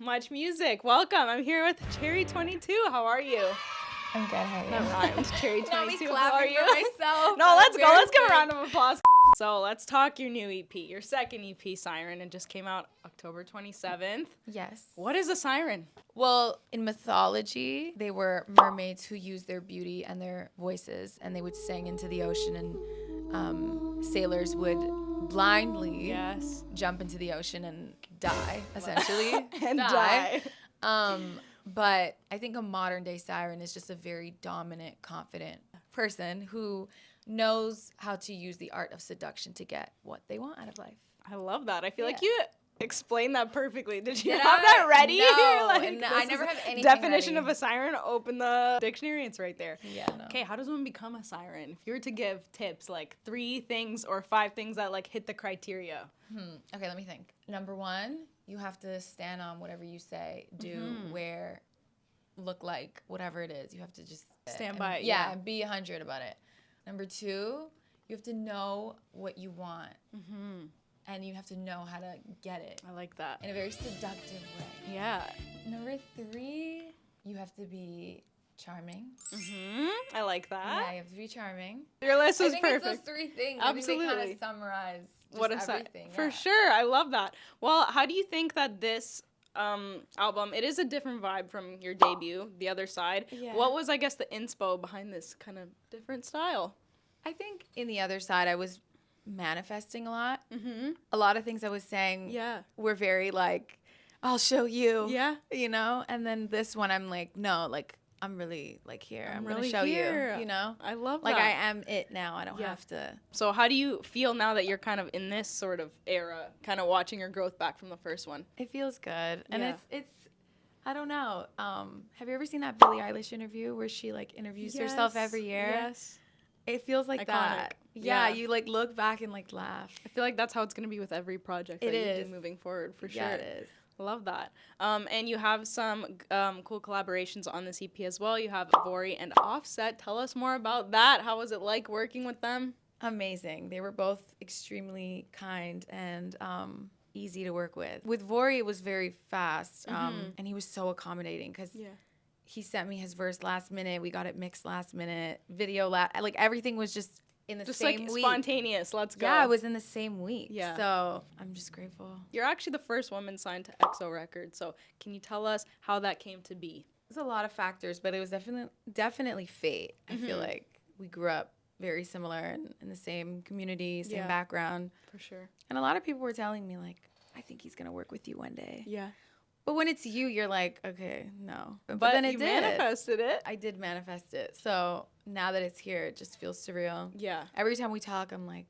Muchmusic. Welcome. I'm here with CHXRRY22. How are you? I'm good. How are you? That rhymed. CHXRRY22. How are you? Myself. No, let's go. Let's give a round of applause. So let's talk your new EP, your second EP, Siren. It just came out October 27th. Yes. What is a siren? Well, in mythology, they were mermaids who used their beauty and their voices, and they would sing into the ocean, and sailors would blindly jump into the ocean and die, essentially. And die. But I think a modern day siren is just a very dominant, confident person who knows how to use the art of seduction to get what they want out of life. I love that. I feel like you explained that perfectly. Did you Did have I? that ready? No, Like, I never have anything definition ready. of a siren. Open the dictionary. It's right there. Yeah. No. Okay, how does one become a siren? If you were to give tips, like 3 things or 5 things that like hit the criteria. Okay, let me think. Number 1, you have to stand on whatever you say, do, wear, look like, whatever it is. You have to just stand by it. Yeah, and be 100 about it. Number 2, you have to know what you want. And you have to know how to get it. I like that. In a very seductive way. Yeah. Number 3, you have to be charming. I like that. Yeah, you have to be charming. Your list was I think perfect. it's those 3 things. Absolutely. I think they kind of summarize What a everything. For sure. I love that. Well, how do you think that this album, it is a different vibe from your debut, The Other Side. Yeah. What was, I guess, the inspo behind this kind of different style? I think in The Other Side, I was manifesting a lot. A lot of things I was saying were very like, I'll show you. Yeah. You know? And then this one, I'm like, no, like, I'm really like here. I'm really going to show here. you. You know? I love like, that. I am it now. I don't have to. So how do you feel now that you're kind of in this sort of era, kind of watching your growth back from the first one? It feels good. And it's I don't know. Have you ever seen that Billie Eilish interview where she like interviews herself every year? Yes. It feels like Iconic. that. Yeah. You like look back and like laugh. I feel like that's how it's going to be with every project that you do moving forward, for sure. Yeah, it is. Love that. And you have some cool collaborations on this EP as well. You have Vory and Offset. Tell us more about that. How was it like working with them? Amazing. They were both extremely kind and easy to work with. With Vory, it was very fast, and he was so accommodating because he sent me his verse last minute. We got it mixed last minute. Video, like everything was just in the same like week. Spontaneous. Let's go. Yeah, it was in the same week. Yeah. So I'm just grateful. You're actually the first woman signed to XO Records. So can you tell us how that came to be? There's a lot of factors, but it was definitely fate. I feel like we grew up very similar in the same community, same background. For sure. And a lot of people were telling me, like, I think he's going to work with you one day. Yeah. But when it's you, you're like, okay, no. But then it you did. manifested it. I did manifest it. So now that it's here, it just feels surreal. Yeah. Every time we talk, I'm like,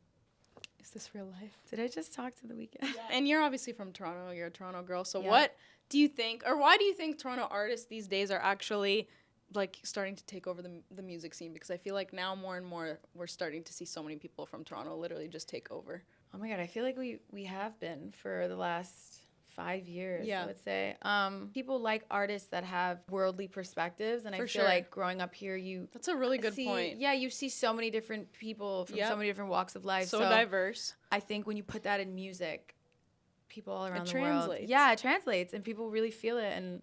is this real life? Did I just talk to the Weeknd? Yeah. And you're obviously from Toronto. You're a Toronto girl. So what do you think, or why do you think Toronto artists these days are actually like starting to take over the music scene? Because I feel like now more and more we're starting to see so many people from Toronto literally just take over. Oh my God, I feel like we have been for the last 5 years, Yeah. I would say. People like artists that have worldly perspectives, and I For feel sure. like growing up here, That's a really good see, point. Yeah, you see so many different people from so many different walks of life. So diverse. I think when you put that in music, people all around the translates. world. Yeah, it translates, and people really feel it, and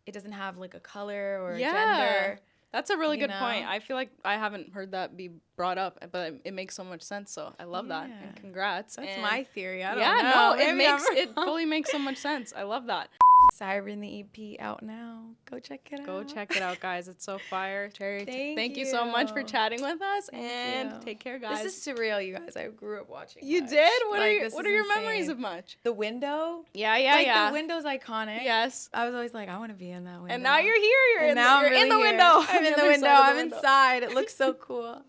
it doesn't have like a color or a gender. That's a really you good know? point. I feel like I haven't heard that be brought up, but it makes so much sense. So I love that. And congrats. That's and my theory. I don't no, know. it fully makes so much sense. I love that. Siren, the EP out now. Go check it out. Go check it out, guys. It's so fire. Cherry, Thank you so much you. for chatting with us. Thank and you. take care, guys. This is surreal, you guys. I grew up watching. You Much. did? What Like, are your insane. memories of Much? The window? Yeah. The window's iconic. Yes. I was always like, I want to be in that window. And now you're here. You're and now in the here. window. I'm in the window. I'm inside. It looks so cool.